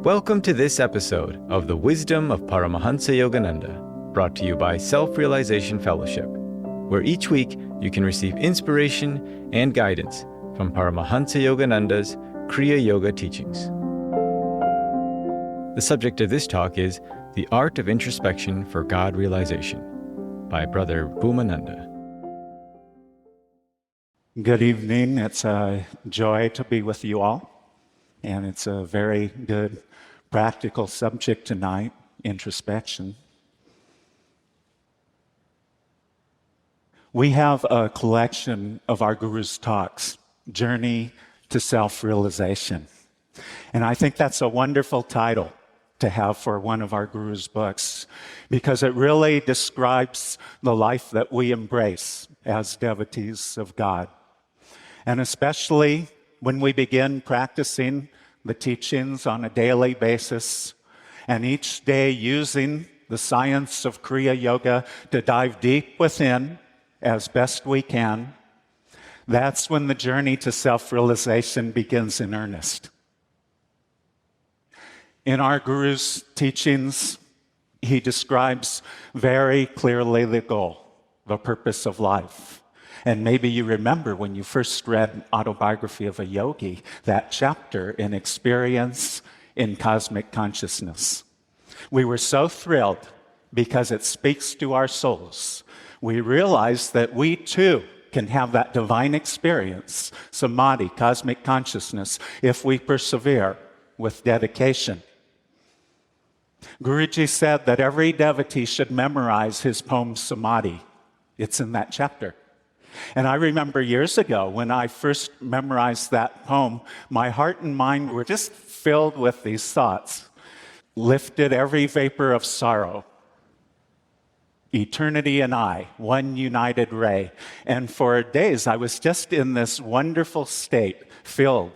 Welcome to this episode of The Wisdom of Paramahansa Yogananda, brought to you by Self-Realization Fellowship, where each week you can receive inspiration and guidance from Paramahansa Yogananda's Kriya Yoga teachings. The subject of this talk is The Art of Introspection for God Realization by Brother Bhumananda. Good evening. It's a joy to be with you all. And it's a very good practical subject tonight, introspection. We have a collection of our Guru's talks, Journey to Self-Realization. And I think that's a wonderful title to have for one of our Guru's books, because it really describes the life that we embrace as devotees of God. And especially when we begin practicing the teachings on a daily basis, and each day using the science of Kriya Yoga to dive deep within as best we can, that's when the journey to self-realization begins in earnest. In our Guru's teachings, he describes very clearly the goal, the purpose of life. And maybe you remember when you first read Autobiography of a Yogi, that chapter in Experience in Cosmic Consciousness. We were so thrilled because it speaks to our souls. We realize that we too can have that divine experience, samadhi, cosmic consciousness, if we persevere with dedication. Guruji said that every devotee should memorize his poem Samadhi. It's in that chapter. And I remember years ago when I first memorized that poem, my heart and mind were just filled with these thoughts. Lifted every vapor of sorrow, eternity and I, one united ray. And for days I was just in this wonderful state, filled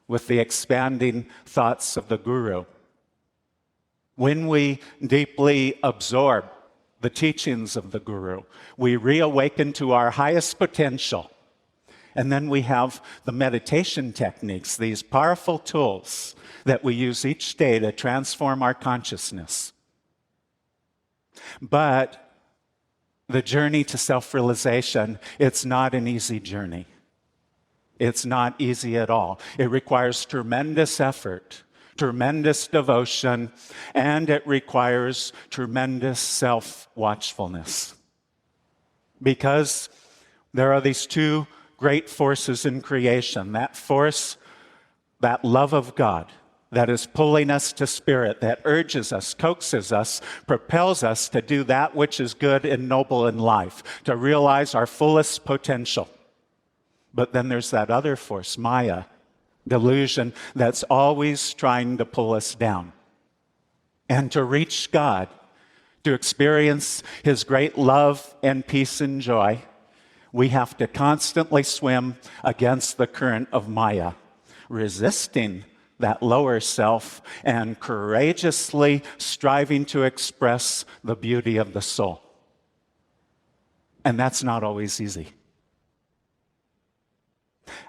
with the expanding thoughts of the Guru. When we deeply absorb the teachings of the Guru, we reawaken to our highest potential. And then we have the meditation techniques, these powerful tools that we use each day to transform our consciousness. But the journey to self-realization, it's not an easy journey. It's not easy at all. It requires tremendous effort, tremendous devotion, and it requires tremendous self-watchfulness. Because there are these two great forces in creation. That force, that love of God, that is pulling us to spirit, that urges us, coaxes us, propels us to do that which is good and noble in life, to realize our fullest potential. But then there's that other force, Maya, delusion, that's always trying to pull us down. And to reach God, to experience His great love and peace and joy, we have to constantly swim against the current of Maya, resisting that lower self and courageously striving to express the beauty of the soul. And that's not always easy.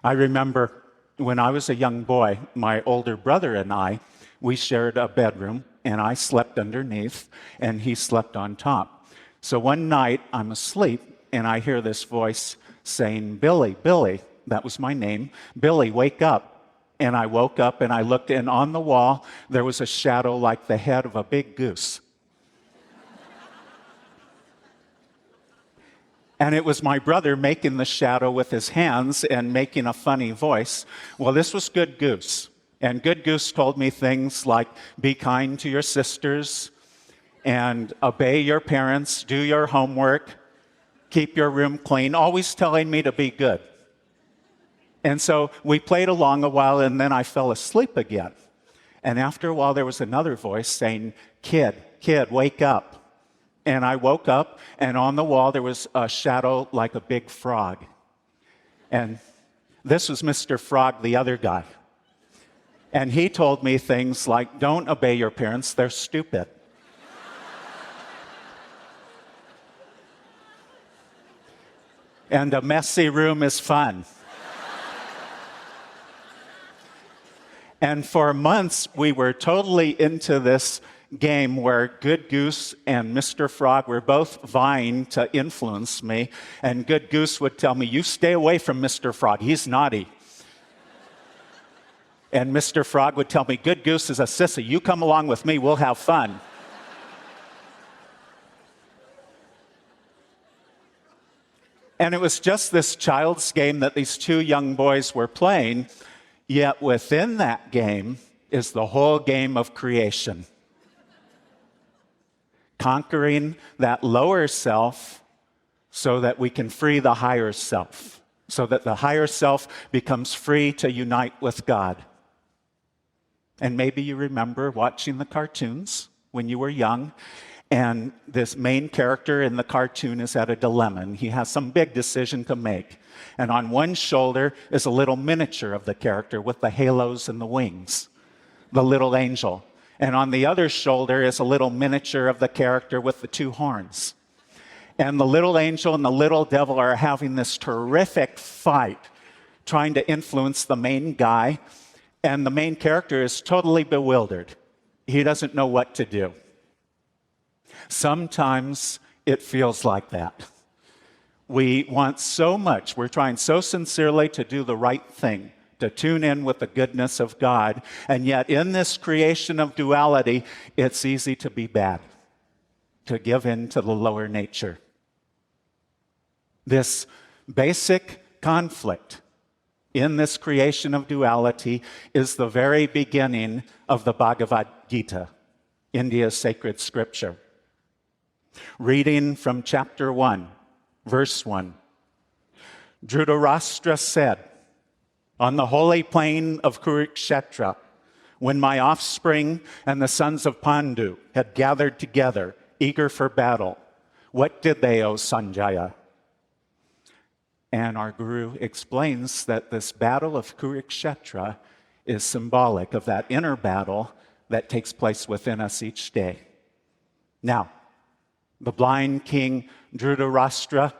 I remember when I was a young boy, my older brother and I, we shared a bedroom, and I slept underneath, and he slept on top. So one night, I'm asleep, and I hear this voice saying, "Billy, Billy," that was my name, "Billy, wake up." And I woke up, and I looked, and on the wall, there was a shadow like the head of a big goose. And it was my brother making the shadow with his hands and making a funny voice. Well, this was Good Goose. And Good Goose told me things like, be kind to your sisters, and obey your parents, do your homework, keep your room clean, always telling me to be good. And so we played along a while, and then I fell asleep again. And after a while, there was another voice saying, kid, wake up. And I woke up, and on the wall there was a shadow like a big frog. And this was Mr. Frog, the other guy. And he told me things like, don't obey your parents, they're stupid. And a messy room is fun. And for months, we were totally into this game where Good Goose and Mr. Frog were both vying to influence me. And Good Goose would tell me, "You stay away from Mr. Frog, he's naughty." And Mr. Frog would tell me, "Good Goose is a sissy, you come along with me, we'll have fun." And it was just this child's game that these two young boys were playing, yet within that game is the whole game of creation. Conquering that lower self so that we can free the higher self, so that the higher self becomes free to unite with God. And maybe you remember watching the cartoons when you were young, and this main character in the cartoon is at a dilemma, and he has some big decision to make. And on one shoulder is a little miniature of the character with the halos and the wings, the little angel. And on the other shoulder is a little miniature of the character with the two horns. And the little angel and the little devil are having this terrific fight, trying to influence the main guy. And the main character is totally bewildered. He doesn't know what to do. Sometimes it feels like that. We want so much, we're trying so sincerely to do the right thing, to tune in with the goodness of God, and yet in this creation of duality, it's easy to be bad, to give in to the lower nature. This basic conflict in this creation of duality is the very beginning of the Bhagavad Gita, India's sacred scripture. Reading from chapter 1, verse 1. Dhritarashtra said, "On the holy plain of Kurukshetra, when my offspring and the sons of Pandu had gathered together, eager for battle, what did they, O Sanjaya?" And our Guru explains that this battle of Kurukshetra is symbolic of that inner battle that takes place within us each day. Now, the blind king Dhritarashtra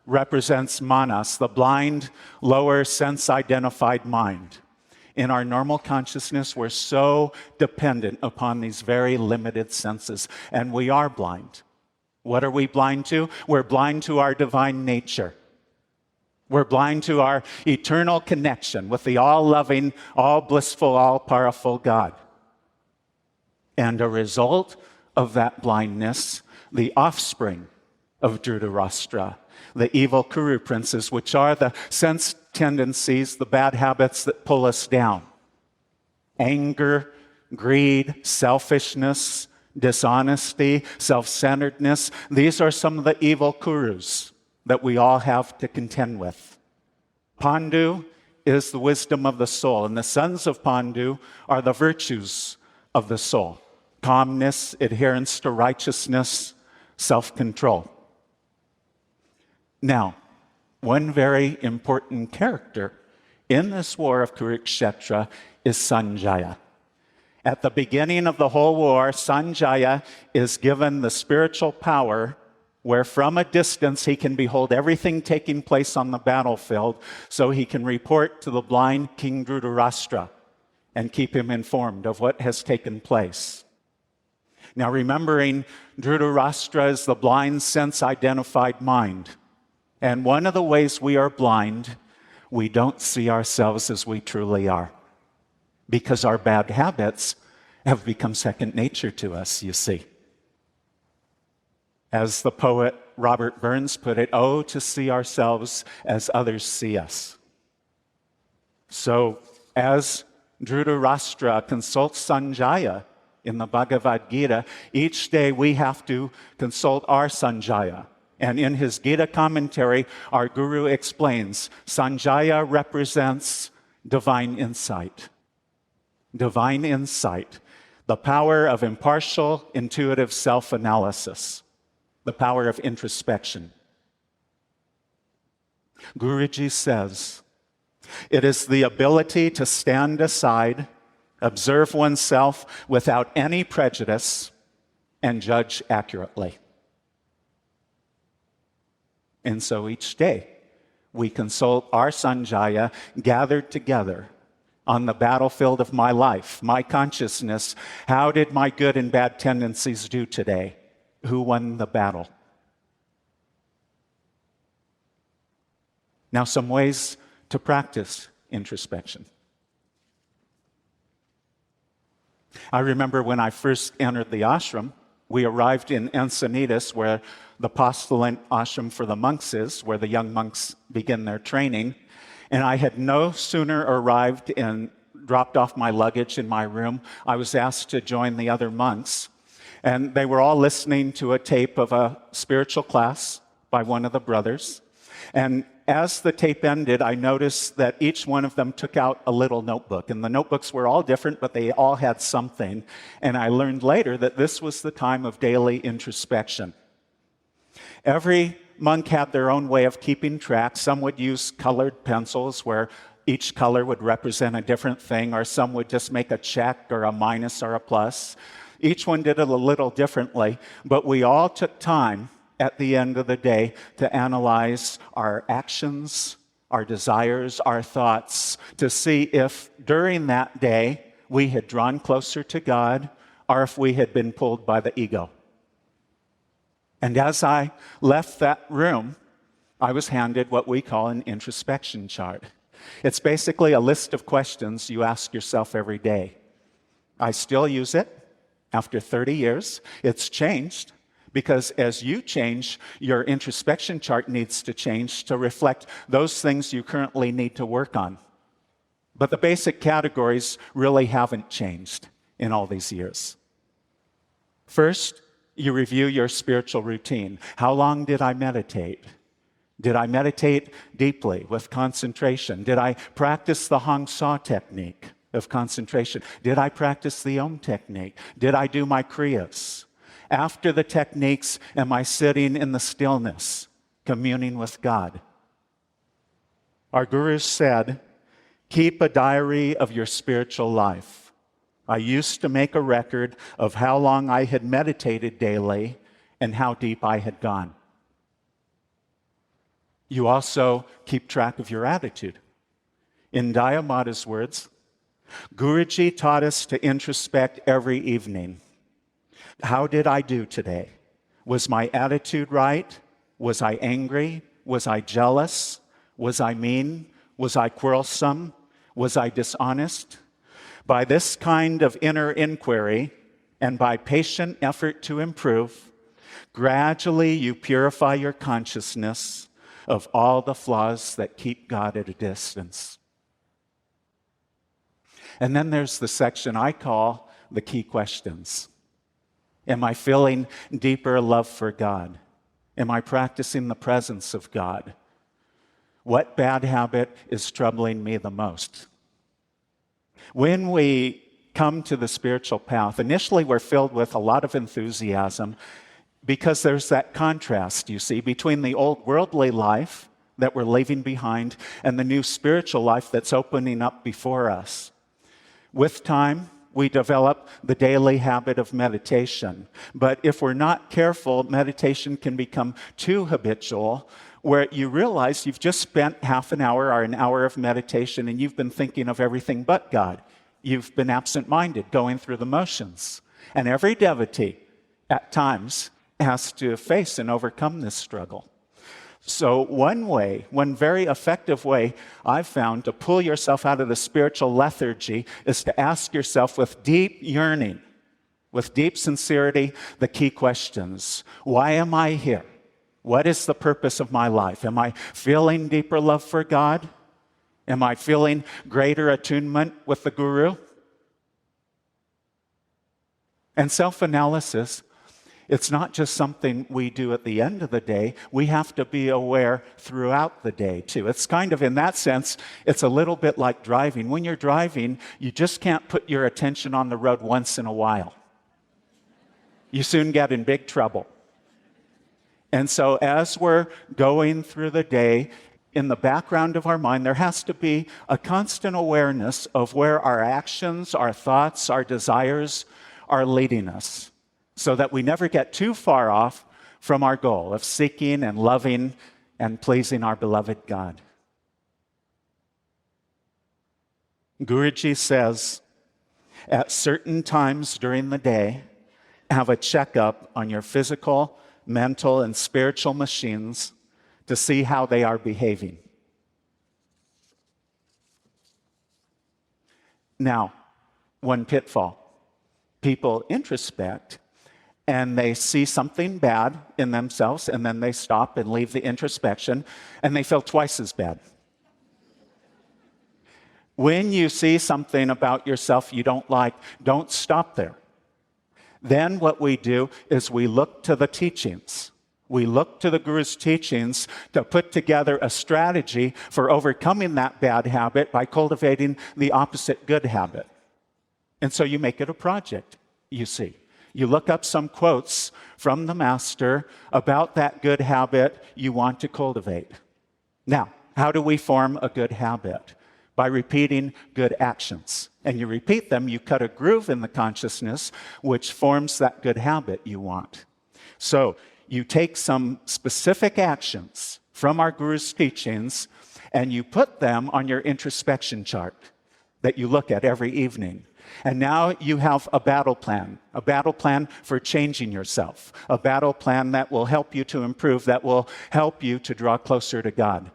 represents Manas, the blind, lower, sense-identified mind. In our normal consciousness, we're so dependent upon these very limited senses, and we are blind. What are we blind to? We're blind to our divine nature. We're blind to our eternal connection with the all-loving, all-blissful, all-powerful God. And a result of that blindness, the offspring of Dhritarashtra, the evil Kuru princes, which are the sense tendencies, the bad habits that pull us down. Anger, greed, selfishness, dishonesty, self-centeredness. These are some of the evil Kurus that we all have to contend with. Pandu is the wisdom of the soul, and the sons of Pandu are the virtues of the soul. Calmness, adherence to righteousness, self-control. Now, one very important character in this war of Kurukshetra is Sanjaya. At the beginning of the whole war, Sanjaya is given the spiritual power where from a distance he can behold everything taking place on the battlefield, so he can report to the blind King Dhritarashtra and keep him informed of what has taken place. Now, remembering Dhritarashtra is the blind, sense-identified mind. And one of the ways we are blind, we don't see ourselves as we truly are, because our bad habits have become second nature to us, you see. As the poet Robert Burns put it, "Oh, to see ourselves as others see us." So, as Dhritarashtra consults Sanjaya in the Bhagavad Gita, each day we have to consult our Sanjaya. And in his Gita commentary, our Guru explains, Sanjaya represents divine insight. Divine insight, the power of impartial, intuitive self-analysis, the power of introspection. Guruji says, it is the ability to stand aside, observe oneself without any prejudice, and judge accurately. And so each day, we consult our Sanjaya gathered together on the battlefield of my life, my consciousness. How did my good and bad tendencies do today? Who won the battle? Now, some ways to practice introspection. I remember when I first entered the ashram, we arrived in Encinitas, where the postulant ashram for the monks is, where the young monks begin their training. And I had no sooner arrived and dropped off my luggage in my room, I was asked to join the other monks. And they were all listening to a tape of a spiritual class by one of the brothers. And as the tape ended, I noticed that each one of them took out a little notebook. And the notebooks were all different, but they all had something. And I learned later that this was the time of daily introspection. Every monk had their own way of keeping track. Some would use colored pencils where each color would represent a different thing, or some would just make a check or a minus or a plus. Each one did it a little differently, but we all took time at the end of the day to analyze our actions, our desires, our thoughts, to see if during that day we had drawn closer to God or if we had been pulled by the ego. And as I left that room, I was handed what we call an introspection chart. It's basically a list of questions you ask yourself every day. I still use it after 30 years. It's changed because as you change, your introspection chart needs to change to reflect those things you currently need to work on. But the basic categories really haven't changed in all these years. First, you review your spiritual routine. How long did I meditate? Did I meditate deeply with concentration? Did I practice the Hong Sa technique of concentration? Did I practice the Om technique? Did I do my Kriyas? After the techniques, am I sitting in the stillness, communing with God? Our gurus said, keep a diary of your spiritual life. I used to make a record of how long I had meditated daily and how deep I had gone. You also keep track of your attitude. In Dayamata's words, Guruji taught us to introspect every evening. How did I do today? Was my attitude right? Was I angry? Was I jealous? Was I mean? Was I quarrelsome? Was I dishonest? By this kind of inner inquiry and by patient effort to improve, gradually you purify your consciousness of all the flaws that keep God at a distance. And then there's the section I call the key questions. Am I feeling deeper love for God? Am I practicing the presence of God? What bad habit is troubling me the most? When we come to the spiritual path, initially we're filled with a lot of enthusiasm because there's that contrast, you see, between the old worldly life that we're leaving behind and the new spiritual life that's opening up before us. With time, we develop the daily habit of meditation. But if we're not careful, meditation can become too habitual, where you realize you've just spent half an hour or an hour of meditation and you've been thinking of everything but God. You've been absent-minded, going through the motions. And every devotee, at times, has to face and overcome this struggle. So one very effective way I've found to pull yourself out of the spiritual lethargy is to ask yourself with deep yearning, with deep sincerity, the key questions. Why am I here? What is the purpose of my life? Am I feeling deeper love for God? Am I feeling greater attunement with the Guru? And self-analysis, it's not just something we do at the end of the day. We have to be aware throughout the day, too. It's kind of, in that sense, it's a little bit like driving. When you're driving, you just can't put your attention on the road once in a while. You soon get in big trouble. And so as we're going through the day, in the background of our mind, there has to be a constant awareness of where our actions, our thoughts, our desires are leading us, so that we never get too far off from our goal of seeking and loving and pleasing our beloved God. Guruji says, at certain times during the day, have a checkup on your physical, mental, and spiritual machines to see how they are behaving. Now, one pitfall. People introspect and they see something bad in themselves, and then they stop and leave the introspection, and they feel twice as bad. When you see something about yourself you don't like, don't stop there. Then what we do is we look to the teachings. We look to the Guru's teachings to put together a strategy for overcoming that bad habit by cultivating the opposite good habit. And so you make it a project, you see. You look up some quotes from the master about that good habit you want to cultivate. Now, how do we form a good habit? By repeating good actions. And you repeat them, you cut a groove in the consciousness which forms that good habit you want. So you take some specific actions from our Guru's teachings and you put them on your introspection chart that you look at every evening. And now you have a battle plan for changing yourself, a battle plan that will help you to improve, that will help you to draw closer to God.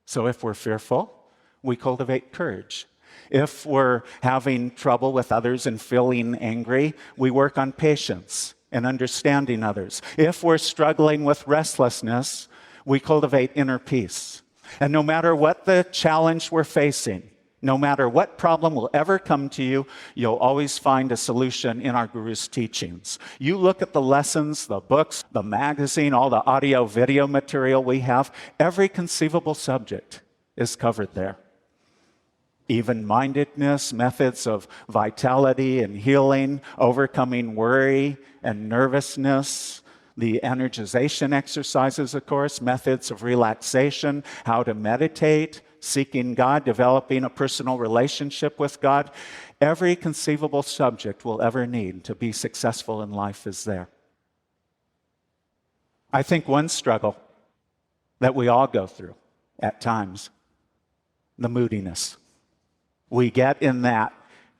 So if we're fearful, we cultivate courage. If we're having trouble with others and feeling angry, we work on patience and understanding others. If we're struggling with restlessness, we cultivate inner peace. And no matter what the challenge we're facing, no matter what problem will ever come to you, you'll always find a solution in our Guru's teachings. You look at the lessons, the books, the magazine, all the audio, video material we have, every conceivable subject is covered there. Even-mindedness, methods of vitality and healing, overcoming worry and nervousness, the energization exercises, of course, methods of relaxation, how to meditate, seeking God, developing a personal relationship with God. Every conceivable subject we'll ever need to be successful in life is there. I think one struggle that we all go through at times, the moodiness. We get in that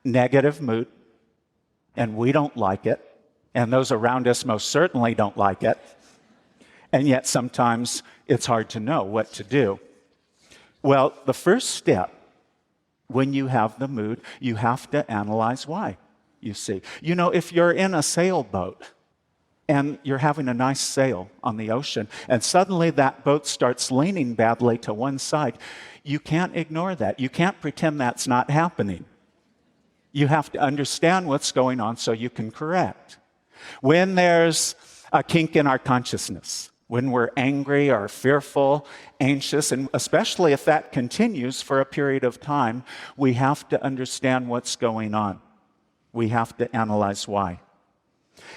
negative mood, and we don't like it, and those around us most certainly don't like it, and yet sometimes it's hard to know what to do. Well, the first step, when you have the mood, you have to analyze why, you see. You know, if you're in a sailboat and you're having a nice sail on the ocean, and suddenly that boat starts leaning badly to one side, you can't ignore that. You can't pretend that's not happening. You have to understand what's going on so you can correct. When there's a kink in our consciousness, when we're angry or fearful, anxious, and especially if that continues for a period of time, we have to understand what's going on. We have to analyze why.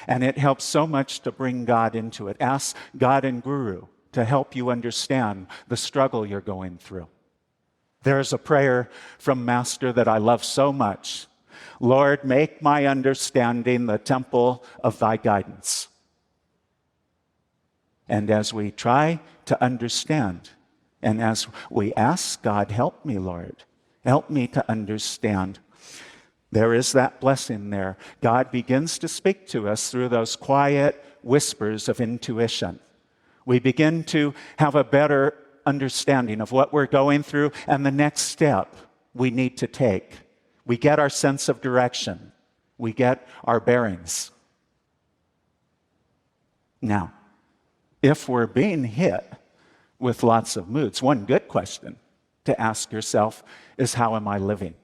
And it helps so much to bring God into it. Ask God and Guru to help you understand the struggle you're going through. There's a prayer from Master that I love so much. Lord, make my understanding the temple of thy guidance. And as we try to understand, and as we ask God, help me, Lord, help me to understand, there is that blessing there. God begins to speak to us through those quiet whispers of intuition. We begin to have a better understanding of what we're going through and the next step we need to take. We get our sense of direction. We get our bearings. Now, if we're being hit with lots of moods, one good question to ask yourself is, how am I living?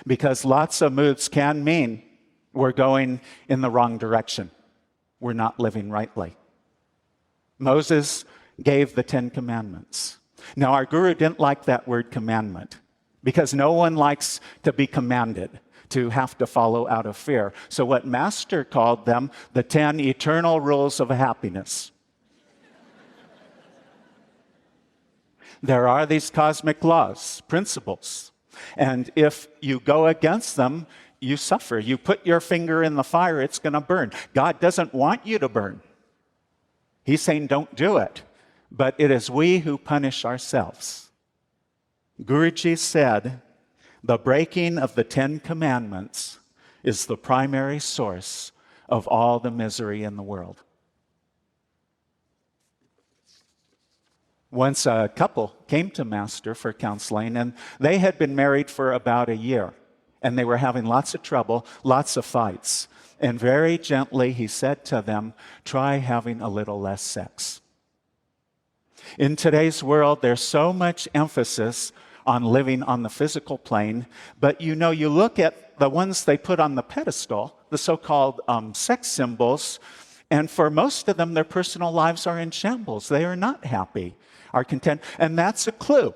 Because lots of moods can mean we're going in the wrong direction. We're not living rightly. Moses gave the 10 Commandments. Now, our Guru didn't like that word commandment because no one likes to be commanded, to have to follow out of fear. So what Master called them, the 10 eternal rules of happiness. There are these cosmic laws, principles, and if you go against them, you suffer. You put your finger in the fire, it's going to burn. God doesn't want you to burn. He's saying don't do it, but it is we who punish ourselves. Guruji said, the breaking of the 10 Commandments is the primary source of all the misery in the world. Once a couple came to Master for counseling, and they had been married for about a year, and they were having lots of trouble, lots of fights. And very gently he said to them, try having a little less sex. In today's world, there's so much emphasis on living on the physical plane, but you look at the ones they put on the pedestal, the so-called sex symbols, and for most of them, their personal lives are in shambles. They are not happy, are content, and that's a clue.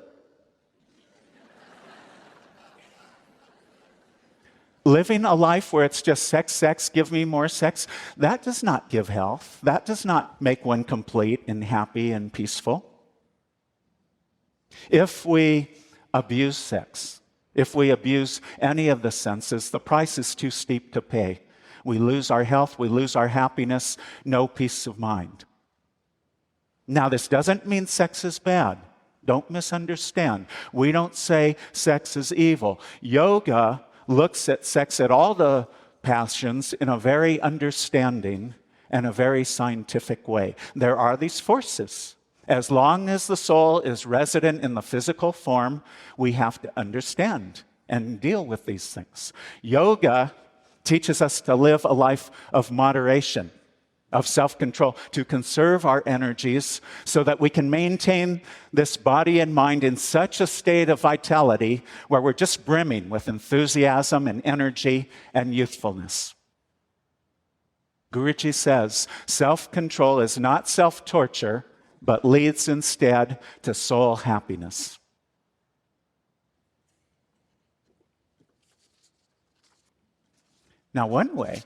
Living a life where it's just sex, sex, give me more sex, that does not give health. That does not make one complete and happy and peaceful. If we abuse sex, if we abuse any of the senses, the price is too steep to pay. We lose our health, we lose our happiness, no peace of mind. Now, this doesn't mean sex is bad. Don't misunderstand. We don't say sex is evil. Yoga looks at sex, at all the passions, in a very understanding and a very scientific way. There are these forces. As long as the soul is resident in the physical form, we have to understand and deal with these things. Yoga teaches us to live a life of moderation, of self-control, to conserve our energies so that we can maintain this body and mind in such a state of vitality where we're just brimming with enthusiasm and energy and youthfulness. Guruji says, self-control is not self-torture, but leads instead to soul happiness. Now, one way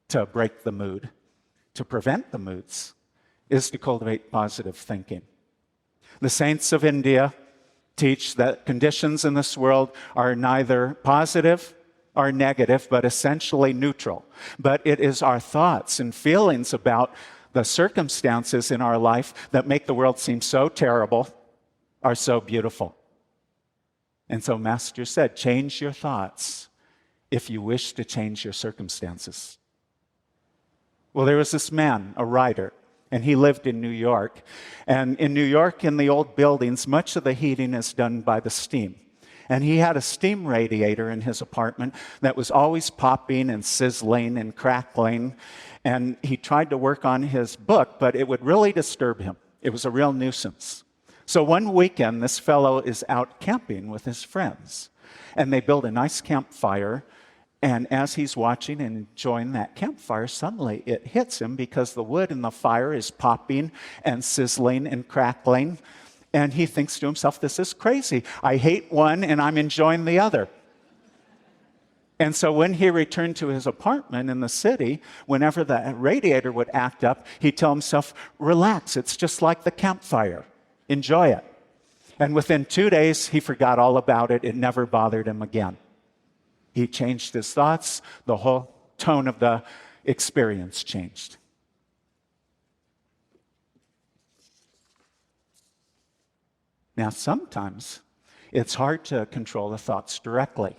to break the mood, to prevent the moods, is to cultivate positive thinking. The saints of India teach that conditions in this world are neither positive or negative, but essentially neutral. But it is our thoughts and feelings about the circumstances in our life that make the world seem so terrible are so beautiful. And so Master said, change your thoughts if you wish to change your circumstances. Well, there was this man, a writer, and he lived in New York. And in New York, in the old buildings, much of the heating is done by the steam. And he had a steam radiator in his apartment that was always popping and sizzling and crackling. And he tried to work on his book, but it would really disturb him. It was a real nuisance. So one weekend, this fellow is out camping with his friends. And they build a nice campfire. And as he's watching and enjoying that campfire, suddenly it hits him because the wood in the fire is popping and sizzling and crackling. And he thinks to himself, this is crazy. I hate one and I'm enjoying the other. And so when he returned to his apartment in the city, whenever the radiator would act up, he'd tell himself, relax, it's just like the campfire. Enjoy it. And within 2 days, he forgot all about it. It never bothered him again. He changed his thoughts. The whole tone of the experience changed. Now, sometimes it's hard to control the thoughts directly.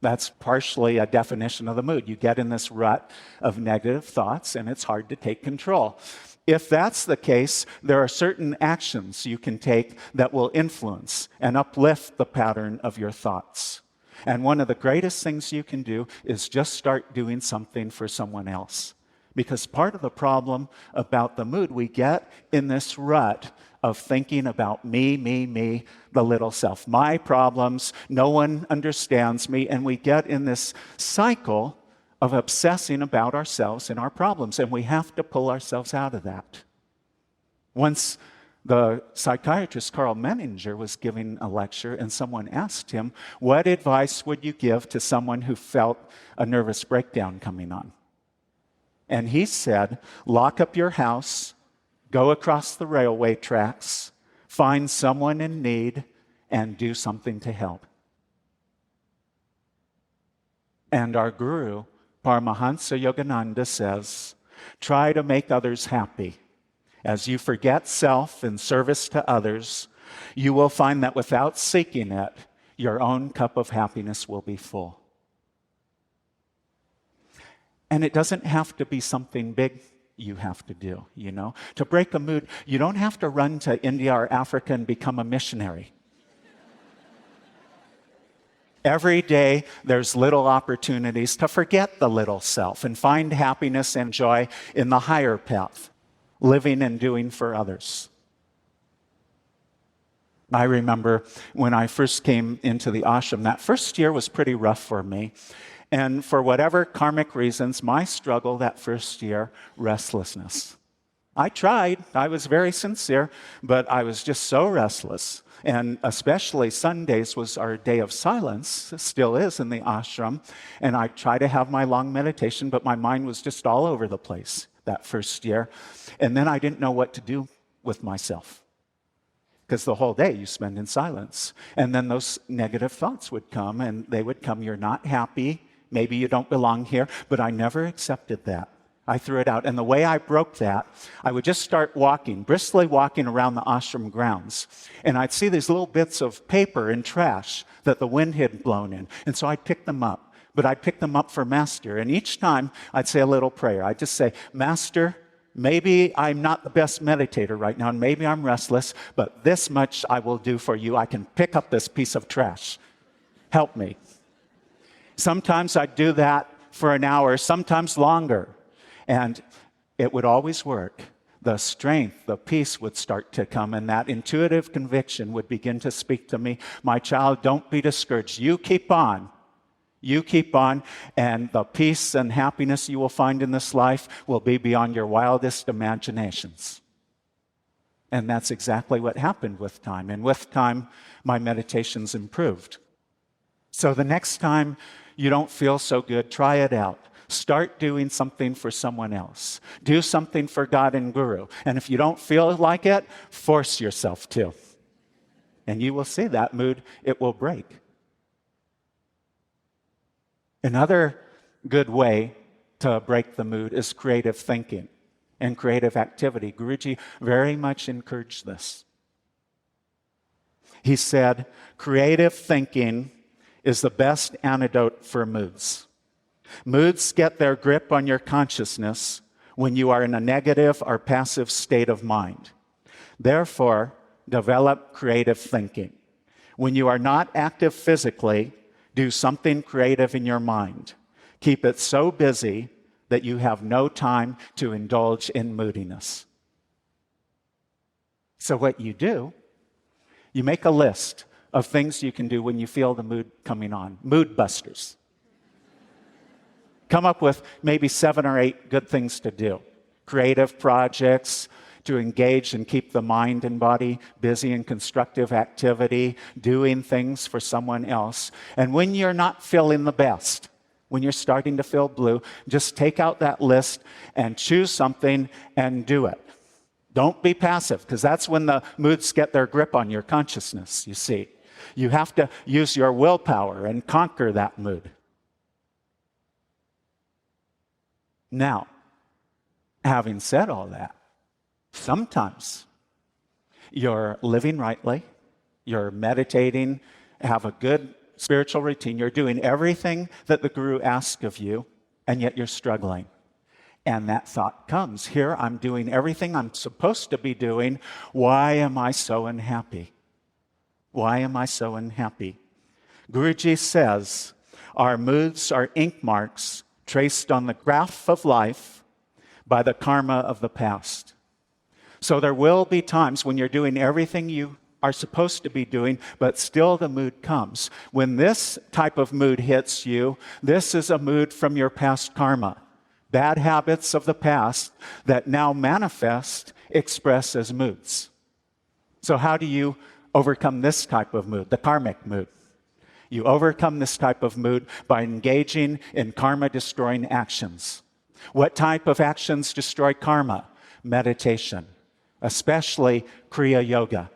That's partially a definition of the mood. You get in this rut of negative thoughts, and it's hard to take control. If that's the case, there are certain actions you can take that will influence and uplift the pattern of your thoughts. And one of the greatest things you can do is just start doing something for someone else. Because part of the problem about the mood, we get in this rut of thinking about me, the little self. My problems, no one understands me, and we get in this cycle of obsessing about ourselves and our problems, and we have to pull ourselves out of that. Once the psychiatrist Carl Menninger was giving a lecture, and someone asked him, what advice would you give to someone who felt a nervous breakdown coming on? And he said, lock up your house, go across the railway tracks, find someone in need, and do something to help. And our guru, Paramahansa Yogananda, says, try to make others happy. As you forget self in service to others, you will find that without seeking it, your own cup of happiness will be full. And it doesn't have to be something big you have to do, you know. To break a mood, you don't have to run to India or Africa and become a missionary. Every day, there's little opportunities to forget the little self and find happiness and joy in the higher path, living and doing for others. I remember when I first came into the ashram, that first year was pretty rough for me. And for whatever karmic reasons, my struggle that first year, restlessness. I tried, I was very sincere, but I was just so restless. And especially Sundays was our day of silence, still is in the ashram. And I try to have my long meditation, but my mind was just all over the place that first year. And then I didn't know what to do with myself, because the whole day you spend in silence. And then those negative thoughts would come, and they would come, you're not happy, maybe you don't belong here, but I never accepted that. I threw it out. And the way I broke that, I would just start walking, briskly walking around the ashram grounds. And I'd see these little bits of paper and trash that the wind had blown in. And so I'd pick them up. But I'd pick them up for Master. And each time I'd say a little prayer. I'd just say, Master, maybe I'm not the best meditator right now, and maybe I'm restless, but this much I will do for you. I can pick up this piece of trash. Help me. Sometimes I'd do that for an hour, sometimes longer. And it would always work. The strength, the peace would start to come, and that intuitive conviction would begin to speak to me. My child, don't be discouraged. You keep on. You keep on, and the peace and happiness you will find in this life will be beyond your wildest imaginations. And that's exactly what happened with time. And with time, my meditations improved. So the next time you don't feel so good, try it out. Start doing something for someone else. Do something for God and Guru. And if you don't feel like it, force yourself to. And you will see that mood, it will break. Another good way to break the mood is creative thinking and creative activity. Guruji very much encouraged this. He said, creative thinking is the best antidote for moods. Moods get their grip on your consciousness when you are in a negative or passive state of mind. Therefore, develop creative thinking. When you are not active physically, do something creative in your mind. Keep it so busy that you have no time to indulge in moodiness. So what you do, you make a list of things you can do when you feel the mood coming on. Mood busters. Come up with maybe 7 or 8 good things to do. Creative projects, to engage and keep the mind and body busy in constructive activity, doing things for someone else. And when you're not feeling the best, when you're starting to feel blue, just take out that list and choose something and do it. Don't be passive, because that's when the moods get their grip on your consciousness, you see. You have to use your willpower and conquer that mood. Now, having said all that, sometimes you're living rightly, you're meditating, have a good spiritual routine, you're doing everything that the Guru asks of you, and yet you're struggling. And that thought comes, here I'm doing everything I'm supposed to be doing, why am I so unhappy? Why am I so unhappy? Guruji says, our moods are ink marks traced on the graph of life by the karma of the past. So there will be times when you're doing everything you are supposed to be doing, but still the mood comes. When this type of mood hits you, this is a mood from your past karma. Bad habits of the past that now manifest, express as moods. So how do you overcome this type of mood, the karmic mood? You overcome this type of mood by engaging in karma-destroying actions. What type of actions destroy karma? Meditation, especially Kriya Yoga.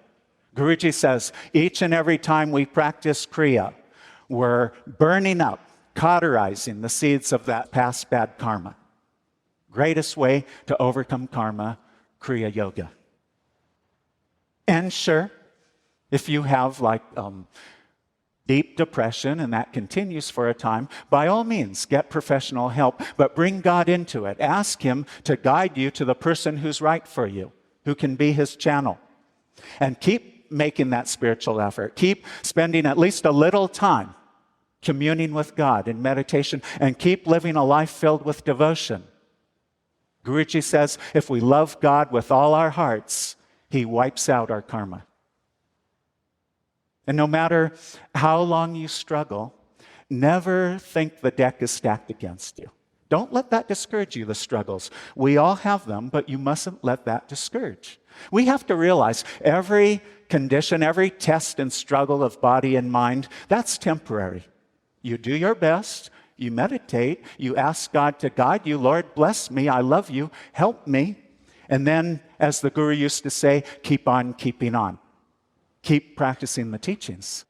Guruji says, each and every time we practice Kriya, we're burning up, cauterizing the seeds of that past bad karma. Greatest way to overcome karma, Kriya Yoga. And sure, If you have deep depression and that continues for a time, by all means, get professional help, but bring God into it. Ask Him to guide you to the person who's right for you, who can be His channel. And keep making that spiritual effort. Keep spending at least a little time communing with God in meditation, and keep living a life filled with devotion. Guruji says, if we love God with all our hearts, He wipes out our karma. And no matter how long you struggle, never think the deck is stacked against you. Don't let that discourage you, the struggles. We all have them, but you mustn't let that discourage. We have to realize every condition, every test and struggle of body and mind, that's temporary. You do your best, you meditate, you ask God to guide you. Lord, bless me, I love you, help me. And then, as the Guru used to say, keep on keeping on. Keep practicing the teachings.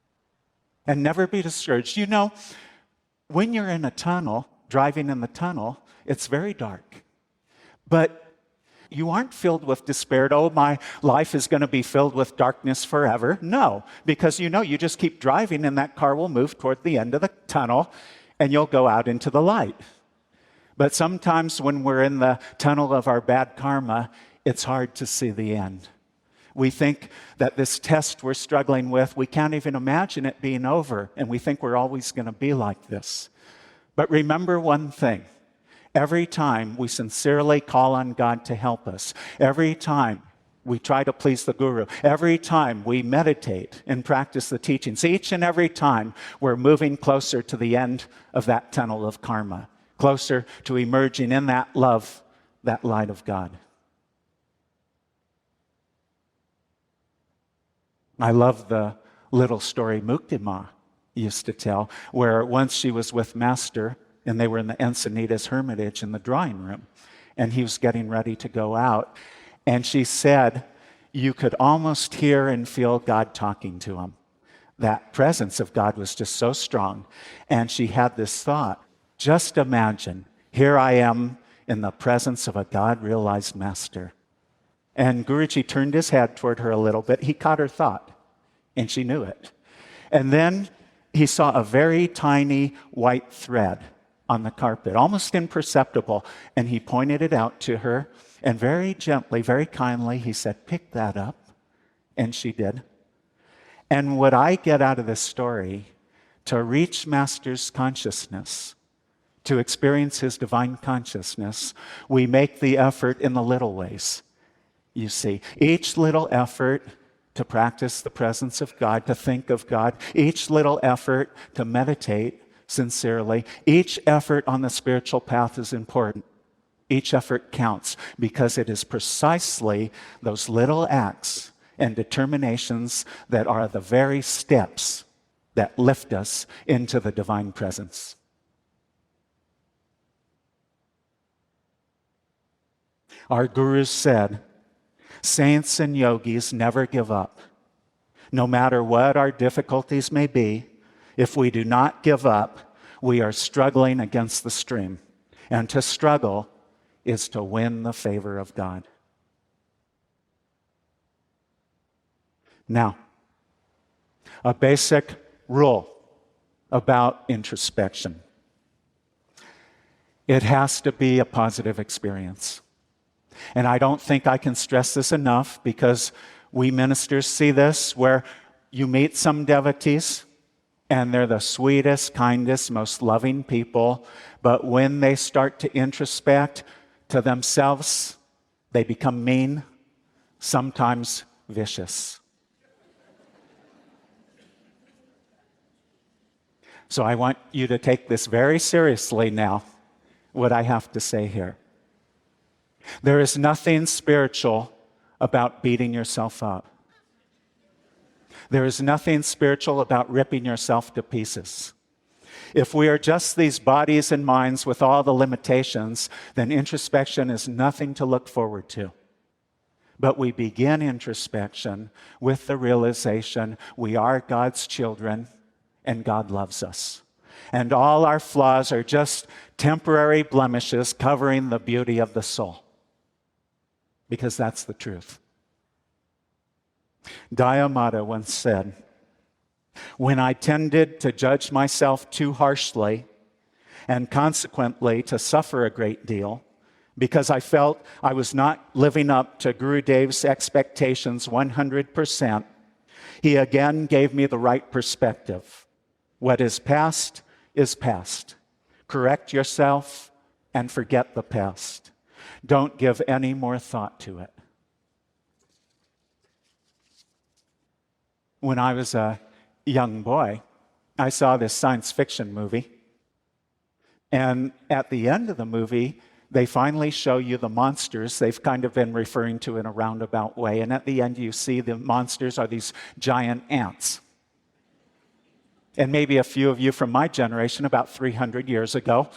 And never be discouraged. You know, when you're in a tunnel, driving in the tunnel, it's very dark. But you aren't filled with despair. Oh, my life is going to be filled with darkness forever. No, because you know you just keep driving and that car will move toward the end of the tunnel and you'll go out into the light. But sometimes when we're in the tunnel of our bad karma, it's hard to see the end. We think that this test we're struggling with, we can't even imagine it being over, and we think we're always going to be like this. But remember one thing. Every time we sincerely call on God to help us, every time we try to please the Guru, every time we meditate and practice the teachings, each and every time we're moving closer to the end of that tunnel of karma, closer to emerging in that love, that light of God. I love the little story Muktima used to tell, where once she was with Master, and they were in the Encinitas Hermitage in the drawing room, and he was getting ready to go out. And she said, you could almost hear and feel God talking to him. That presence of God was just so strong. And she had this thought, just imagine, here I am in the presence of a God-realized Master. And Guruji turned his head toward her a little bit. He caught her thought, and she knew it. And then he saw a very tiny white thread on the carpet, almost imperceptible, and he pointed it out to her, and very gently, very kindly, he said, pick that up, and she did. And what I get out of this story, to reach Master's consciousness, to experience his divine consciousness, we make the effort in the little ways. You see, each little effort to practice the presence of God, to think of God, each little effort to meditate sincerely, each effort on the spiritual path is important. Each effort counts because it is precisely those little acts and determinations that are the very steps that lift us into the divine presence. Our gurus said, saints and yogis never give up. No matter what our difficulties may be, if we do not give up, we are struggling against the stream. And to struggle is to win the favor of God. Now, a basic rule about introspection. It has to be a positive experience. And I don't think I can stress this enough, because we ministers see this where you meet some devotees and they're the sweetest, kindest, most loving people, but when they start to introspect to themselves, they become mean, sometimes vicious. So I want you to take this very seriously now, what I have to say here. There is nothing spiritual about beating yourself up. There is nothing spiritual about ripping yourself to pieces. If we are just these bodies and minds with all the limitations, then introspection is nothing to look forward to. But we begin introspection with the realization we are God's children and God loves us. And all our flaws are just temporary blemishes covering the beauty of the soul. Because that's the truth. Dhyamata once said, "When I tended to judge myself too harshly and consequently to suffer a great deal because I felt I was not living up to Gurudev's expectations 100%, he again gave me the right perspective. What is past is past. Correct yourself and forget the past. Don't give any more thought to it." When I was a young boy, I saw this science fiction movie. And at the end of the movie, they finally show you the monsters they've kind of been referring to in a roundabout way. And at the end, you see the monsters are these giant ants. And maybe a few of you from my generation, about 300 years ago,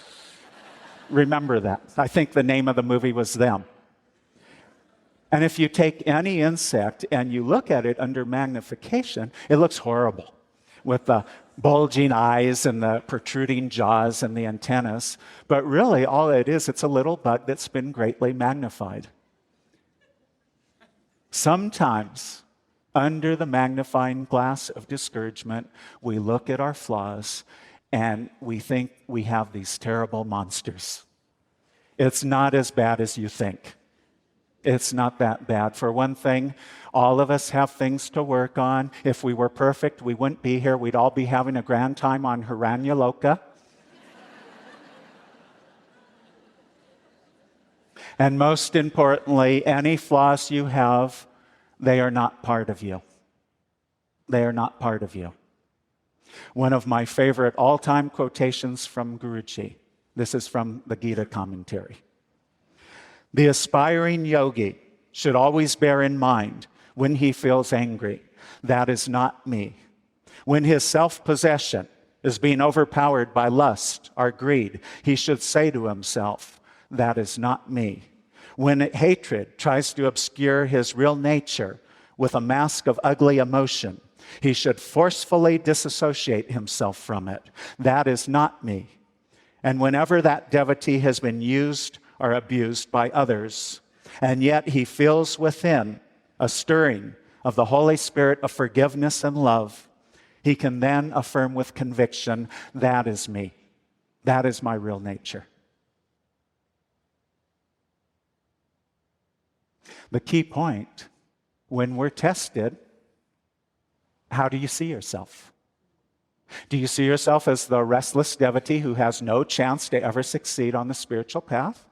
remember that. I think the name of the movie was Them. And if you take any insect and you look at it under magnification, it looks horrible, with the bulging eyes and the protruding jaws and the antennas. But really, all it is, it's a little bug that's been greatly magnified. Sometimes, under the magnifying glass of discouragement, we look at our flaws and we think we have these terrible monsters. It's not as bad as you think. It's not that bad. For one thing, all of us have things to work on. If we were perfect, we wouldn't be here. We'd all be having a grand time on Hiranyaloka. And most importantly, any flaws you have, they are not part of you. They are not part of you. One of my favorite all-time quotations from Guruji. This is from the Gita commentary. The aspiring yogi should always bear in mind when he feels angry, that is not me. When his self-possession is being overpowered by lust or greed, he should say to himself, that is not me. When hatred tries to obscure his real nature with a mask of ugly emotion, he should forcefully disassociate himself from it. That is not me. And whenever that devotee has been used or abused by others, and yet he feels within a stirring of the Holy Spirit of forgiveness and love, he can then affirm with conviction, that is me. That is my real nature. The key point, when we're tested, how do you see yourself? Do you see yourself as the restless devotee who has no chance to ever succeed on the spiritual path?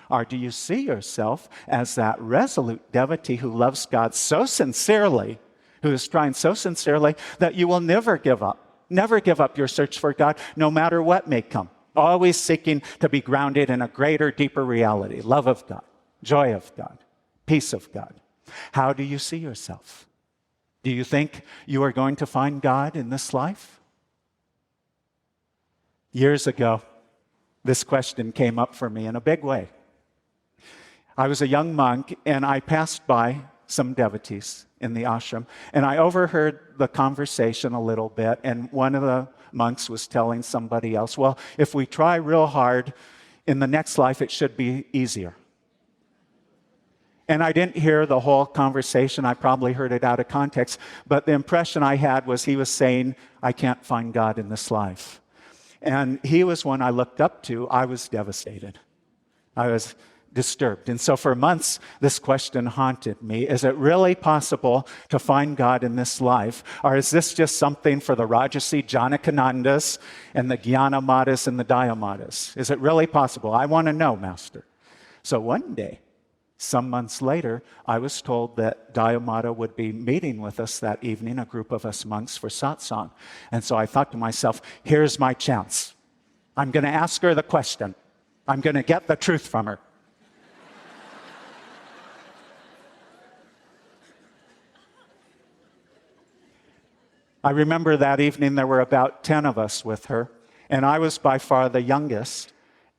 Or do you see yourself as that resolute devotee who loves God so sincerely, who is trying so sincerely that you will never give up? Never give up your search for God, no matter what may come. Always seeking to be grounded in a greater, deeper reality. Love of God, joy of God, peace of God. How do you see yourself? Do you think you are going to find God in this life? Years ago, this question came up for me in a big way. I was a young monk, and I passed by some devotees in the ashram, and I overheard the conversation a little bit, and one of the monks was telling somebody else, well, if we try real hard, in the next life it should be easier. And I didn't hear the whole conversation. I probably heard it out of context, but the impression I had was he was saying, I can't find God in this life. And he was one I looked up to. I was devastated. I was disturbed. And so for months, this question haunted me. Is it really possible to find God in this life? Or is this just something for the Rajasi Janakanandas and the Jnanamatas and the Dhyamatas? Is it really possible? I want to know, Master. So one day, some months later, I was told that Dhyamata would be meeting with us that evening, a group of us monks, for satsang. And so I thought to myself, here's my chance. I'm going to ask her the question. I'm going to get the truth from her. I remember that evening there were about 10 of us with her, and I was by far the youngest.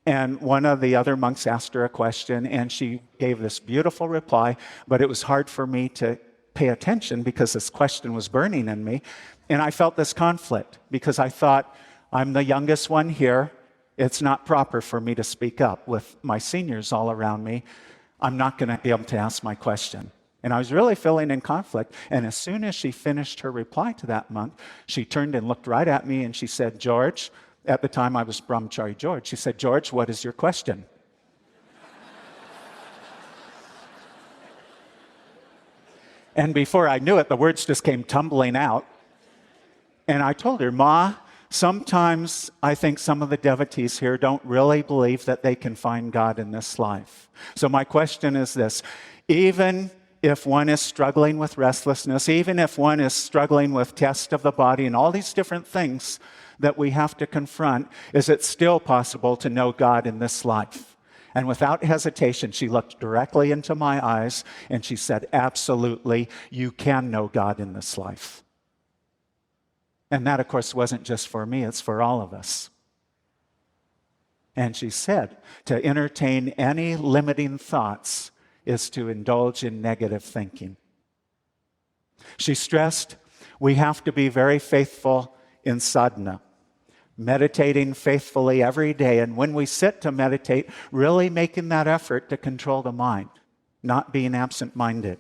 And one of the other monks asked her a question, and she gave this beautiful reply, but it was hard for me to pay attention because this question was burning in me. And I felt this conflict because I thought, I'm the youngest one here. It's not proper for me to speak up with my seniors all around me. I'm not going to be able to ask my question. And I was really feeling in conflict. And as soon as she finished her reply to that monk, she turned and looked right at me and she said, George, at the time I was Brahmachari George, she said, George, what is your question? And before I knew it, the words just came tumbling out. And I told her, Ma, sometimes I think some of the devotees here don't really believe that they can find God in this life. So my question is this: even if one is struggling with restlessness, even if one is struggling with test of the body and all these different things that we have to confront, is it still possible to know God in this life? And without hesitation, she looked directly into my eyes and she said, absolutely, you can know God in this life. And that, of course, wasn't just for me, it's for all of us. And she said, to entertain any limiting thoughts is to indulge in negative thinking. She stressed, we have to be very faithful in sadhana, meditating faithfully every day. And when we sit to meditate, really making that effort to control the mind, not being absent-minded,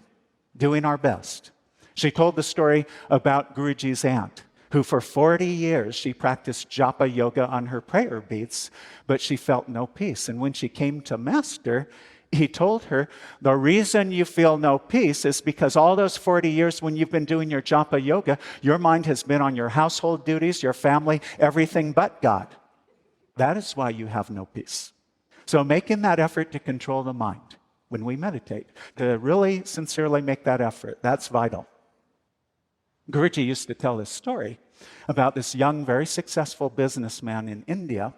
doing our best. She told the story about Guruji's aunt, who for 40 years she practiced japa yoga on her prayer beads, but she felt no peace. And when she came to Master, he told her, the reason you feel no peace is because all those 40 years when you've been doing your japa yoga, your mind has been on your household duties, your family, everything but God. That is why you have no peace. So making that effort to control the mind when we meditate, to really sincerely make that effort, that's vital. Guruji used to tell this story about this young, very successful businessman in India,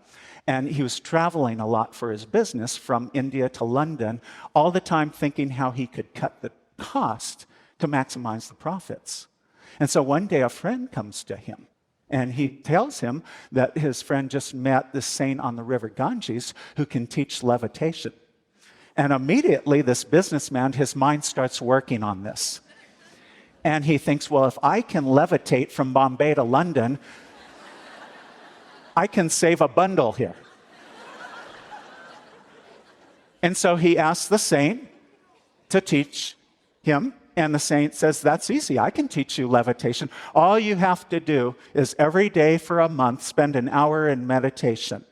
and he was traveling a lot for his business from India to London, all the time thinking how he could cut the cost to maximize the profits. And so one day a friend comes to him, and he tells him that his friend just met this saint on the river Ganges who can teach levitation. And immediately this businessman, his mind starts working on this. And he thinks, well, if I can levitate from Bombay to London, I can save a bundle here. And so he asks the saint to teach him, and the saint says, that's easy, I can teach you levitation. All you have to do is every day for a month spend an hour in meditation.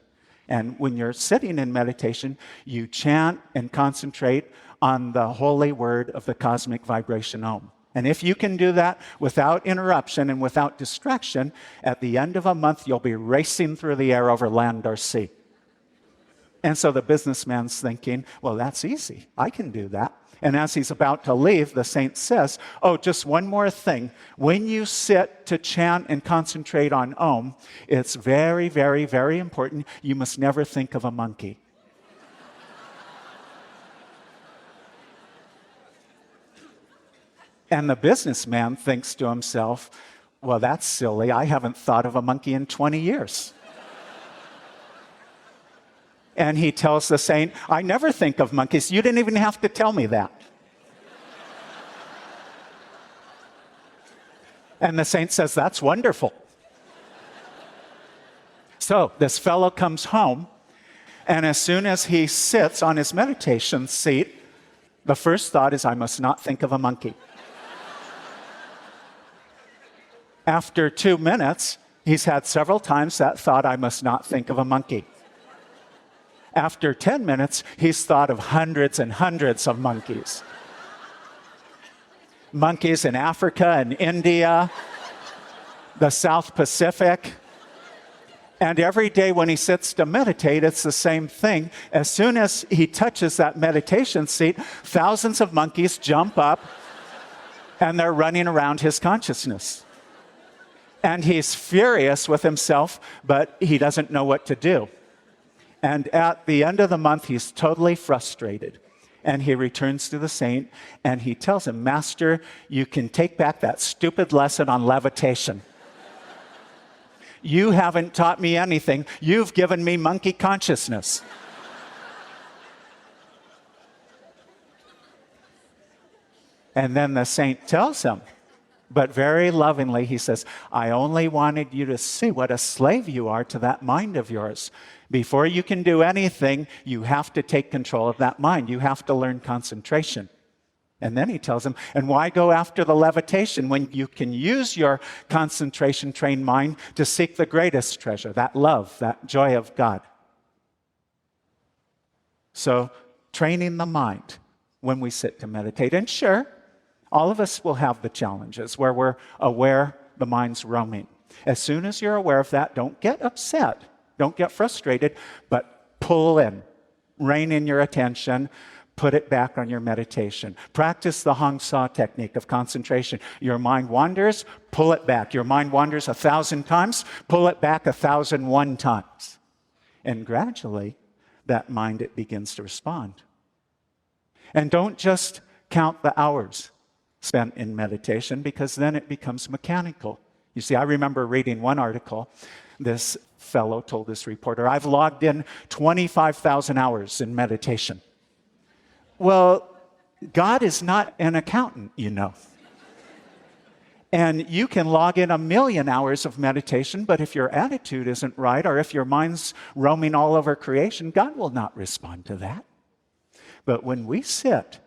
And when you're sitting in meditation, you chant and concentrate on the holy word of the cosmic vibration Om. And if you can do that without interruption and without distraction, at the end of a month, you'll be racing through the air over land or sea. And so the businessman's thinking, well, that's easy. I can do that. And as he's about to leave, the saint says, oh, just one more thing. When you sit to chant and concentrate on Om, it's very, very, very important. You must never think of a monkey. And the businessman thinks to himself, well, that's silly. I haven't thought of a monkey in 20 years. And he tells the saint, I never think of monkeys. You didn't even have to tell me that. And the saint says, that's wonderful. So this fellow comes home, and as soon as he sits on his meditation seat, the first thought is, I must not think of a monkey. After 2 minutes, he's had several times that thought, I must not think of a monkey. After 10 minutes, he's thought of hundreds and hundreds of monkeys. Monkeys in Africa and India, the South Pacific. And every day when he sits to meditate, it's the same thing. As soon as he touches that meditation seat, thousands of monkeys jump up and they're running around his consciousness. And he's furious with himself, but he doesn't know what to do. And at the end of the month, he's totally frustrated. And he returns to the saint, and he tells him, Master, you can take back that stupid lesson on levitation. You haven't taught me anything. You've given me monkey consciousness. And then the saint tells him, but very lovingly, he says, I only wanted you to see what a slave you are to that mind of yours. Before you can do anything, you have to take control of that mind. You have to learn concentration. And then he tells him, and why go after the levitation when you can use your concentration-trained mind to seek the greatest treasure, that love, that joy of God? So, training the mind when we sit to meditate. And sure, all of us will have the challenges where we're aware the mind's roaming. As soon as you're aware of that, don't get upset, don't get frustrated, but pull in, rein in your attention, put it back on your meditation. Practice the Hong Sa technique of concentration. Your mind wanders, pull it back. Your mind wanders 1,000 times, pull it back 1,001 times. And gradually, that mind, it begins to respond. And don't just count the hours spent in meditation, because then it becomes mechanical. You see, I remember reading one article. This fellow told this reporter, I've logged in 25,000 hours in meditation. Well, God is not an accountant, you know. And you can log in 1,000,000 hours of meditation, but if your attitude isn't right, or if your mind's roaming all over creation, God will not respond to that. But when we sit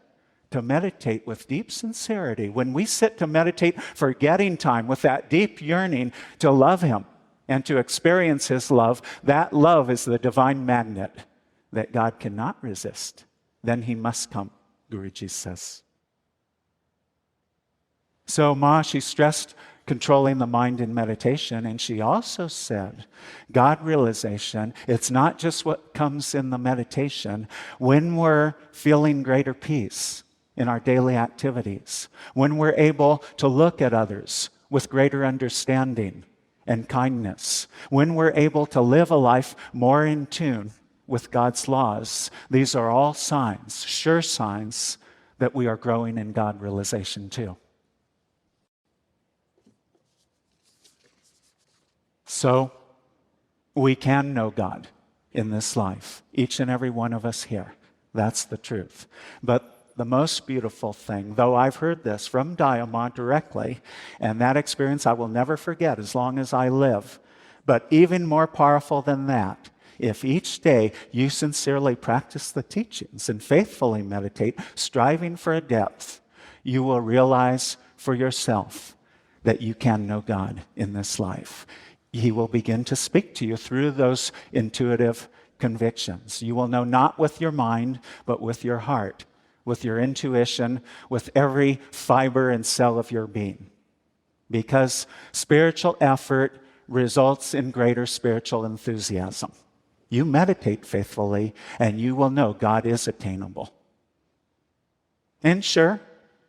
to meditate with deep sincerity, when we sit to meditate forgetting time with that deep yearning to love Him and to experience His love, that love is the divine magnet that God cannot resist. Then He must come, Guruji says. So Ma, she stressed controlling the mind in meditation, and she also said, God realization, it's not just what comes in the meditation. When we're feeling greater peace in our daily activities, when we're able to look at others with greater understanding and kindness, when we're able to live a life more in tune with God's laws, these are all signs, sure signs, that we are growing in God realization too. So, we can know God in this life, each and every one of us here. That's the truth. But the most beautiful thing, though I've heard this from Dayama directly, and that experience I will never forget as long as I live, but even more powerful than that, if each day you sincerely practice the teachings and faithfully meditate, striving for a depth, you will realize for yourself that you can know God in this life. He will begin to speak to you through those intuitive convictions. You will know not with your mind, but with your heart, with your intuition, with every fiber and cell of your being. Because spiritual effort results in greater spiritual enthusiasm. You meditate faithfully, and you will know God is attainable. And sure,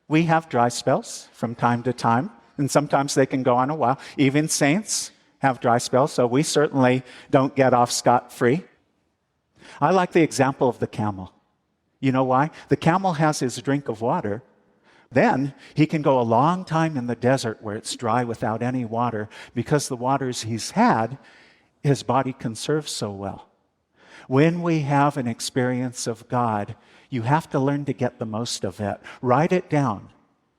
we have dry spells from time to time, and sometimes they can go on a while. Even saints have dry spells, so we certainly don't get off scot-free. I like the example of the camel. You know why? The camel has his drink of water. Then he can go a long time in the desert where it's dry without any water, because the waters he's had, his body conserves so well. When we have an experience of God, you have to learn to get the most of it. Write it down.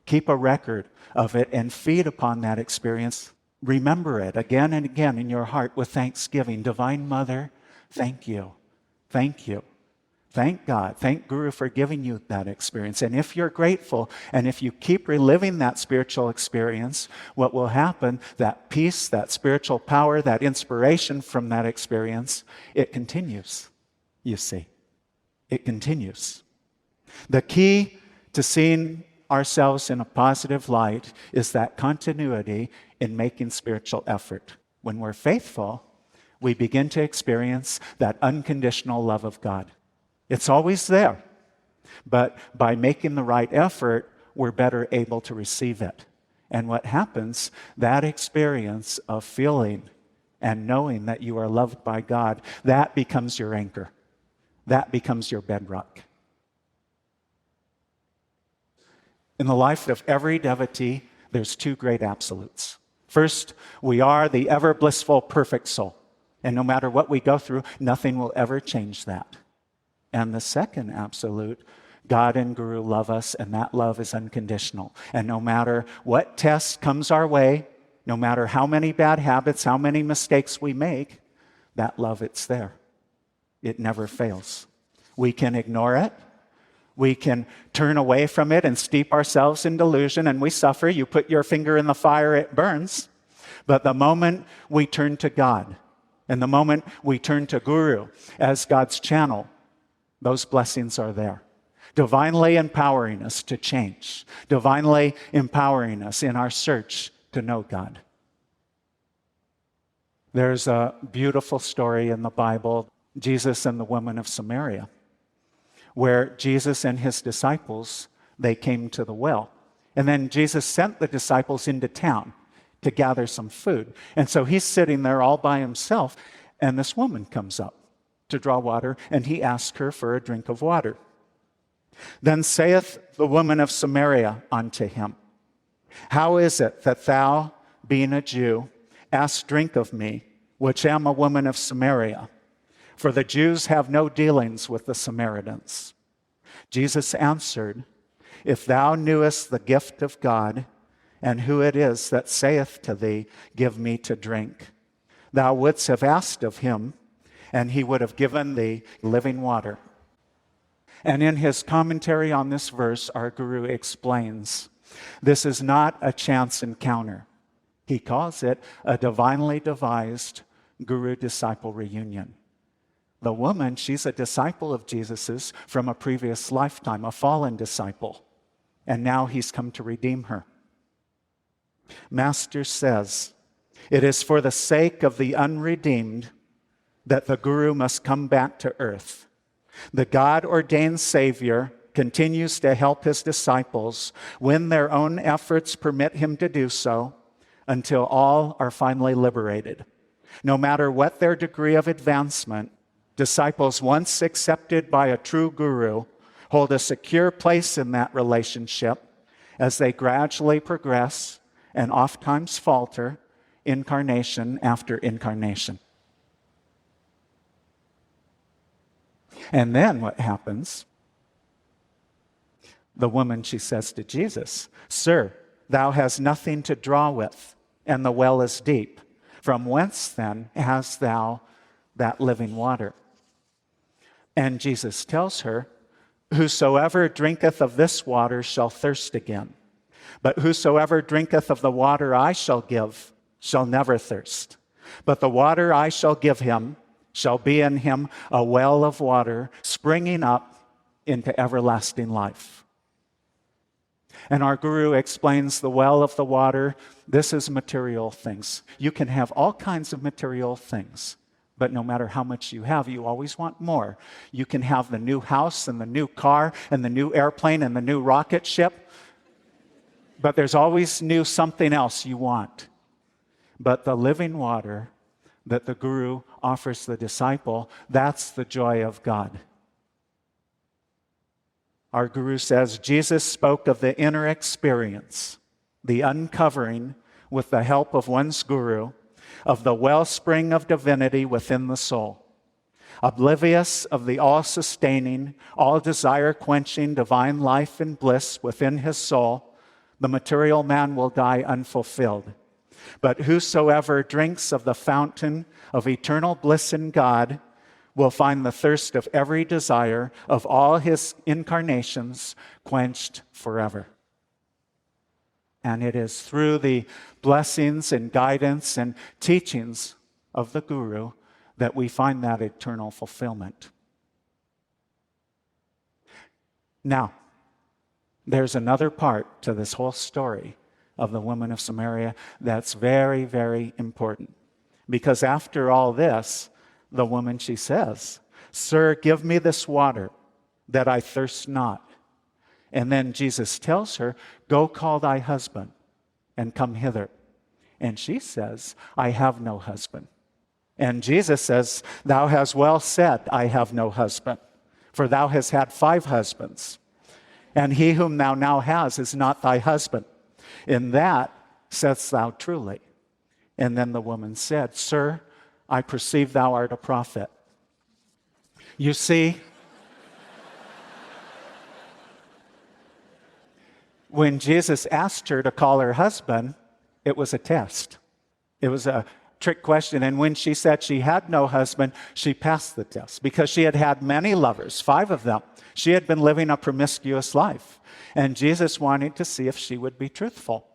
Keep a record of it and feed upon that experience. Remember it again and again in your heart with thanksgiving. Divine Mother, thank you. Thank you. Thank God. Thank Guru for giving you that experience. And if you're grateful, and if you keep reliving that spiritual experience, what will happen, that peace, that spiritual power, that inspiration from that experience, it continues, you see. It continues. The key to seeing ourselves in a positive light is that continuity in making spiritual effort. When we're faithful, we begin to experience that unconditional love of God. It's always there. But by making the right effort, we're better able to receive it. And what happens, that experience of feeling and knowing that you are loved by God, that becomes your anchor. That becomes your bedrock. In the life of every devotee, there's two great absolutes. First, we are the ever blissful, perfect soul. And no matter what we go through, nothing will ever change that. And the second absolute, God and Guru love us, and that love is unconditional. And no matter what test comes our way, no matter how many bad habits, how many mistakes we make, that love, it's there. It never fails. We can ignore it, We can turn away from it and steep ourselves in delusion, and we suffer. You put your finger in the fire, it burns. But the moment we turn to God, and the moment we turn to Guru as God's channel, those blessings are there, divinely empowering us to change, divinely empowering us in our search to know God. There's a beautiful story in the Bible, Jesus and the woman of Samaria, where Jesus and his disciples, they came to the well. And then Jesus sent the disciples into town to gather some food. And so he's sitting there all by himself, and this woman comes up to draw water, and he asks her for a drink of water. Then saith the woman of Samaria unto him, How is it that thou, being a Jew, ask drink of me, which am a woman of Samaria? For the Jews have no dealings with the Samaritans. Jesus answered, If thou knewest the gift of God, and who it is that saith to thee, Give me to drink, thou wouldst have asked of him, and he would have given thee living water. And in his commentary on this verse, our Guru explains, this is not a chance encounter. He calls it a divinely devised Guru-disciple reunion. The woman, she's a disciple of Jesus's from a previous lifetime, a fallen disciple. And now he's come to redeem her. Master says, it is for the sake of the unredeemed that the Guru must come back to earth. The God-ordained Savior continues to help his disciples when their own efforts permit him to do so until all are finally liberated. No matter what their degree of advancement, disciples once accepted by a true Guru hold a secure place in that relationship as they gradually progress and oftentimes falter incarnation after incarnation. And then what happens? The woman, she says to Jesus, Sir, thou hast nothing to draw with, and the well is deep. From whence then hast thou that living water? And Jesus tells her, Whosoever drinketh of this water shall thirst again. But whosoever drinketh of the water I shall give shall never thirst. But the water I shall give him shall be in him a well of water springing up into everlasting life. And our Guru explains the well of the water. This is material things. You can have all kinds of material things, but no matter how much you have, you always want more. You can have the new house and the new car and the new airplane and the new rocket ship, but there's always new something else you want. But the living water that the Guru offers the disciple, that's the joy of God. Our Guru says, Jesus spoke of the inner experience, the uncovering with the help of one's Guru, of the wellspring of divinity within the soul. Oblivious of the all-sustaining, all-desire-quenching divine life and bliss within his soul, the material man will die unfulfilled. But whosoever drinks of the fountain of eternal bliss in God will find the thirst of every desire of all his incarnations quenched forever. And it is through the blessings and guidance and teachings of the Guru that we find that eternal fulfillment. Now, there's another part to this whole story of the woman of Samaria that's very, very important. Because after all this, the woman, she says, Sir, give me this water that I thirst not. And then Jesus tells her, Go call thy husband and come hither. And she says, I have no husband. And Jesus says, Thou hast well said, I have no husband, for thou hast had 5 husbands, and he whom thou now hast is not thy husband. In that saidst thou truly. And then the woman said, Sir, I perceive thou art a prophet. You see, when Jesus asked her to call her husband, it was a test. It was a trick question. And when she said she had no husband, she passed the test because she had had many lovers, 5 of them. She had been living a promiscuous life. And Jesus wanted to see if she would be truthful.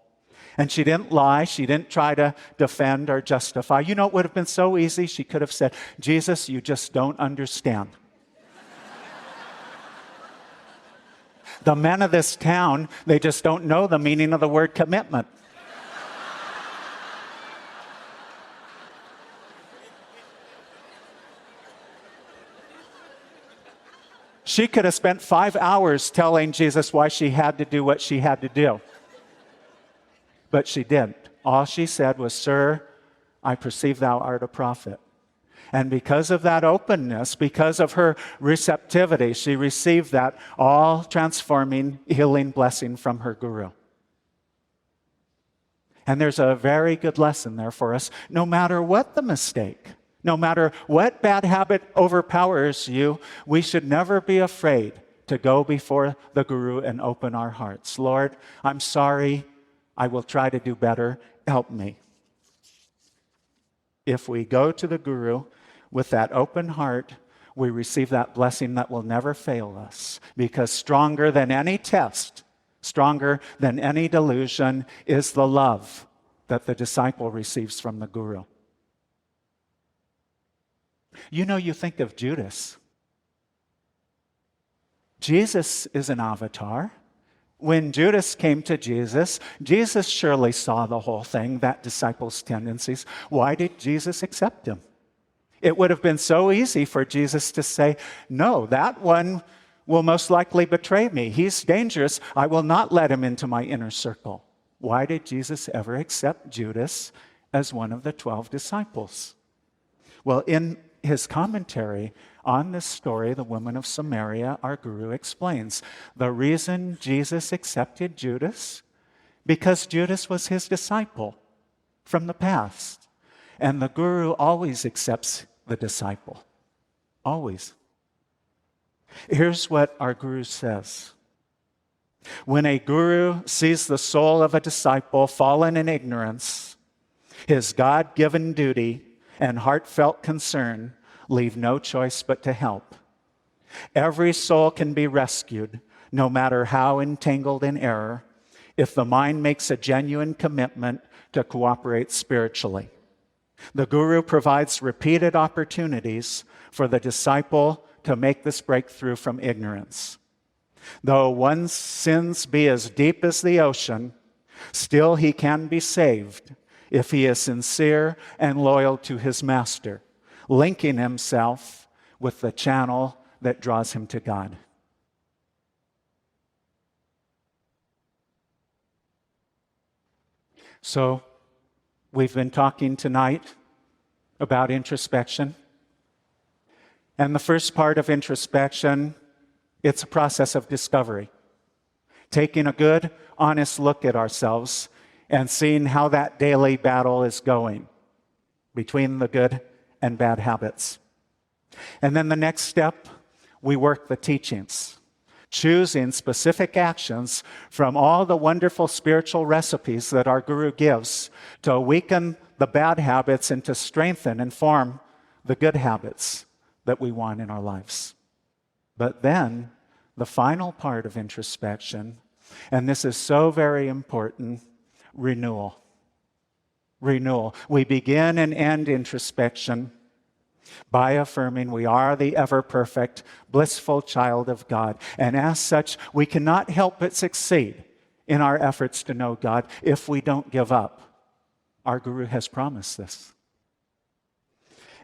And she didn't lie. She didn't try to defend or justify. You know, it would have been so easy. She could have said, Jesus, you just don't understand. The men of this town, they just don't know the meaning of the word commitment. She could have spent 5 hours telling Jesus why she had to do what she had to do. But she didn't. All she said was, Sir, I perceive thou art a prophet. And because of that openness, because of her receptivity, she received that all-transforming, healing blessing from her guru. And there's a very good lesson there for us. No matter what the mistake, no matter what bad habit overpowers you, we should never be afraid to go before the guru and open our hearts. Lord, I'm sorry. I will try to do better. Help me. If we go to the guru with that open heart, we receive that blessing that will never fail us. Because stronger than any test, stronger than any delusion, is the love that the disciple receives from the guru. You know, you think of Judas. Jesus is an avatar. When Judas came to Jesus, Jesus surely saw the whole thing, that disciple's tendencies. Why did Jesus accept him? It would have been so easy for Jesus to say, no, that one will most likely betray me. He's dangerous. I will not let him into my inner circle. Why did Jesus ever accept Judas as one of the 12 disciples? Well, in his commentary on this story, The Woman of Samaria, our guru explains the reason Jesus accepted Judas, because Judas was his disciple from the past. And the guru always accepts the disciple. Always. Here's what our guru says. When a guru sees the soul of a disciple fallen in ignorance, his God-given duty and heartfelt concern leave no choice but to help. Every soul can be rescued, no matter how entangled in error, if the mind makes a genuine commitment to cooperate spiritually. The guru provides repeated opportunities for the disciple to make this breakthrough from ignorance. Though one's sins be as deep as the ocean, still he can be saved if he is sincere and loyal to his master, linking himself with the channel that draws him to God. So, we've been talking tonight about introspection. And the first part of introspection, it's a process of discovery. Taking a good, honest look at ourselves and seeing how that daily battle is going between the good and bad habits. And then the next step, we work the teachings, choosing specific actions from all the wonderful spiritual recipes that our guru gives to weaken the bad habits and to strengthen and form the good habits that we want in our lives. But then, the final part of introspection, and this is so very important, renewal. Renewal. We begin and end introspection by affirming we are the ever-perfect, blissful child of God. And as such, we cannot help but succeed in our efforts to know God if we don't give up. Our guru has promised this.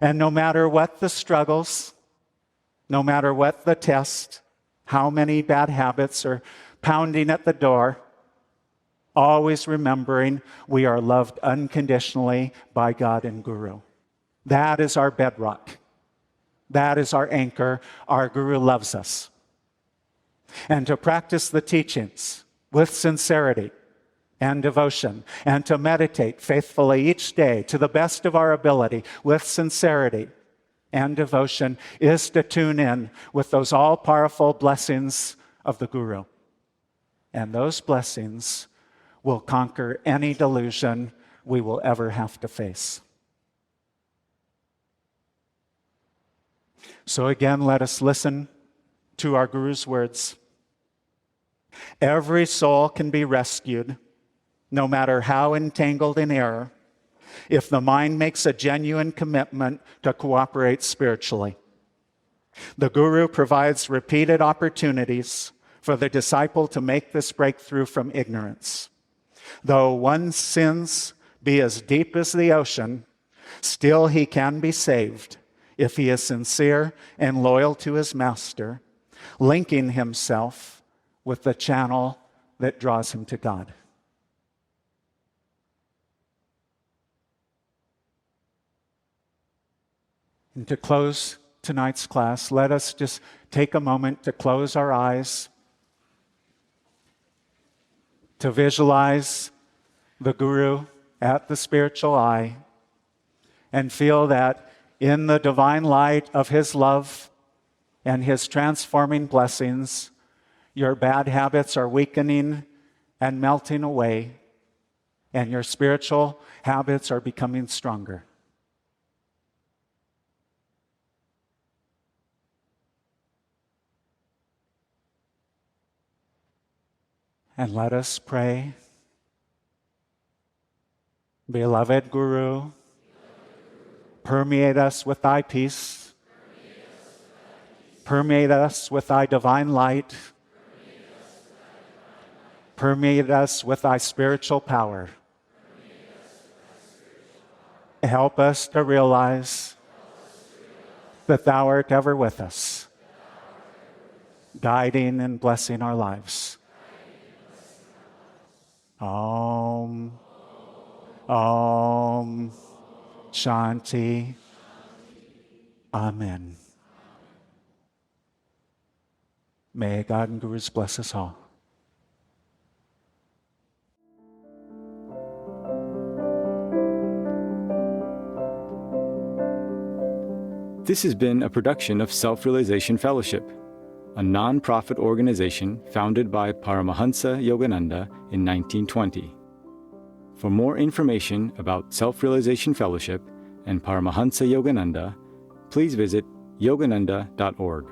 And no matter what the struggles, no matter what the test, how many bad habits are pounding at the door, always remembering we are loved unconditionally by God and Guru. That is our bedrock. That is our anchor. Our Guru loves us. And to practice the teachings with sincerity and devotion, and to meditate faithfully each day to the best of our ability with sincerity and devotion, is to tune in with those all-powerful blessings of the Guru. And those blessings will conquer any delusion we will ever have to face. So again, let us listen to our Guru's words. Every soul can be rescued, no matter how entangled in error, if the mind makes a genuine commitment to cooperate spiritually. The Guru provides repeated opportunities for the disciple to make this breakthrough from ignorance. Though one's sins be as deep as the ocean, still he can be saved if he is sincere and loyal to his master, linking himself with the channel that draws him to God. And to close tonight's class, let us just take a moment to close our eyes, to visualize the Guru at the spiritual eye, and feel that in the divine light of his love and his transforming blessings, your bad habits are weakening and melting away, and your spiritual habits are becoming stronger. And let us pray. Beloved Guru, permeate us with thy peace. Permeate us with thy divine light. Permeate us with thy spiritual power. Help us to realize that thou art ever with us, guiding and blessing our lives. Om. Om. Shanti. Amen. May God and Gurus bless us all. This has been a production of Self-Realization Fellowship, a non-profit organization founded by Paramahansa Yogananda in 1920. For more information about Self-Realization Fellowship and Paramahansa Yogananda, please visit yogananda.org.